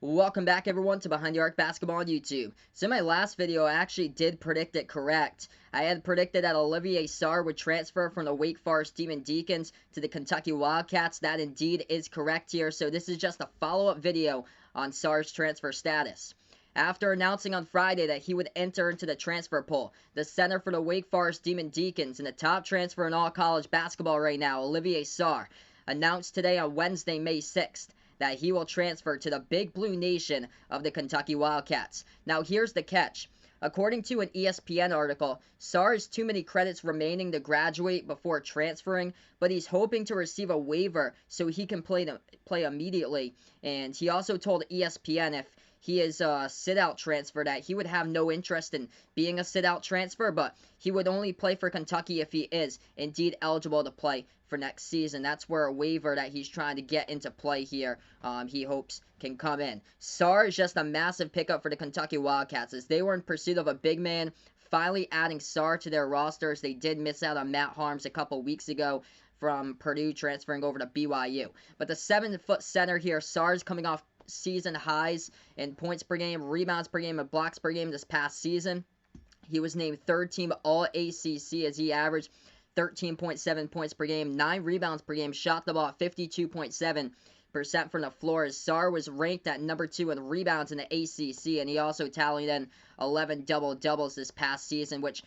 Welcome back everyone to Behind the Arc Basketball on YouTube. So in my last video, I actually did predict it correct. I had predicted that Olivier Sarr would transfer from the Wake Forest Demon Deacons to the Kentucky Wildcats. That indeed is correct here. So this is just a follow-up video on Sarr's transfer status. After announcing on Friday that he would enter into the transfer pool, the center for the Wake Forest Demon Deacons and the top transfer in all college basketball right now, Olivier Sarr, announced today on Wednesday, May 6th, that he will transfer to the Big Blue Nation of the Kentucky Wildcats. Now here's the catch. According to an ESPN article, Sarr has too many credits remaining to graduate before transferring, but he's hoping to receive a waiver so he can play immediately. And he also told ESPN if he is a sit-out transfer that he would have no interest in being a sit-out transfer, but he would only play for Kentucky if he is indeed eligible to play for next season. That's where a waiver that he's trying to get into play here, he hopes can come in. Sarr is just a massive pickup for the Kentucky Wildcats as they were in pursuit of a big man, finally adding Sarr to their rosters. They did miss out on Matt Harms a couple weeks ago from Purdue transferring over to BYU. But the 7-foot center here, Sarr is coming off season highs in points per game, rebounds per game, and blocks per game this past season. He was named third team All-ACC as he averaged 13.7 points per game, 9 rebounds per game, shot the ball at 52.7% from the floor. As Sarr was ranked at number 2 in rebounds in the ACC, and he also tallied in 11 double-doubles this past season, which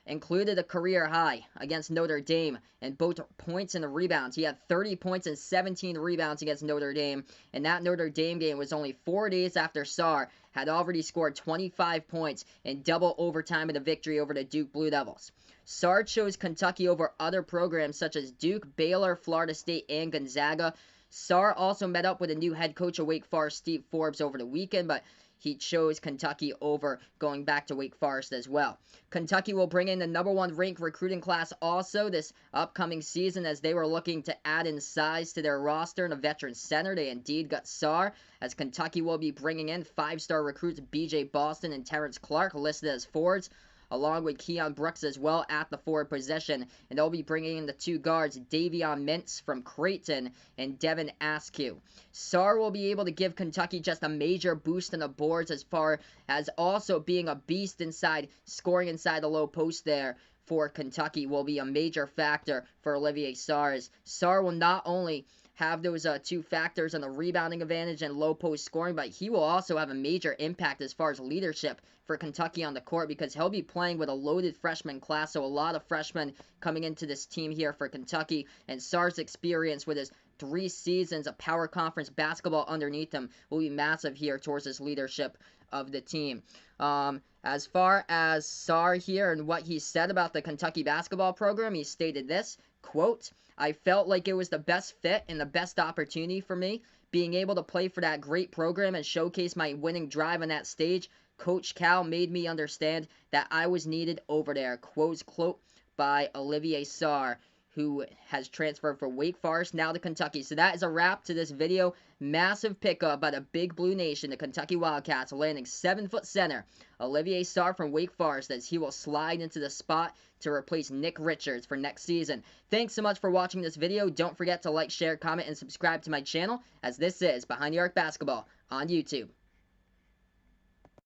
included a career high against Notre Dame in both points and the rebounds. He had 30 points and 17 rebounds against Notre Dame, and that Notre Dame game was only 4 days after Sarr had already scored 25 points in double overtime in the victory over the Duke Blue Devils. Sarr chose Kentucky over other programs such as Duke, Baylor, Florida State, and Gonzaga. Sarr also met up with a new head coach of Wake Forest, Steve Forbes, over the weekend, but he chose Kentucky over going back to Wake Forest as well. Kentucky will bring in the number 1 ranked recruiting class also this upcoming season as they were looking to add in size to their roster and a veteran center. They indeed got Sarr, as Kentucky will be bringing in 5-star recruits B.J. Boston and Terrence Clark listed as forwards, along with Keon Brooks as well at the forward position. And they'll be bringing in the 2 guards, Davion Mintz from Creighton and Devin Askew. Sarr will be able to give Kentucky just a major boost in the boards as far as also being a beast inside, scoring inside the low post there for Kentucky will be a major factor for Olivier Sarr. As Sarr will not only have those 2 factors on the rebounding advantage and low post scoring, but he will also have a major impact as far as leadership for Kentucky on the court because he'll be playing with a loaded freshman class, so a lot of freshmen coming into this team here for Kentucky, and Sarr's experience with his 3 seasons of power conference basketball underneath him will be massive here towards his leadership of the team. As far as Sarr here and what he said about the Kentucky basketball program, he stated this, quote, "I felt like it was the best fit and the best opportunity for me, being able to play for that great program and showcase my winning drive on that stage. Coach Cal made me understand that I was needed over there." Quote by Olivier Sarr, who has transferred from Wake Forest now to Kentucky. So that is a wrap to this video. Massive pickup by the Big Blue Nation, the Kentucky Wildcats, landing 7-foot center Olivier Sarr from Wake Forest as he will slide into the spot to replace Nick Richards for next season. Thanks so much for watching this video. Don't forget to like, share, comment, and subscribe to my channel, as this is Behind the Arc Basketball on YouTube.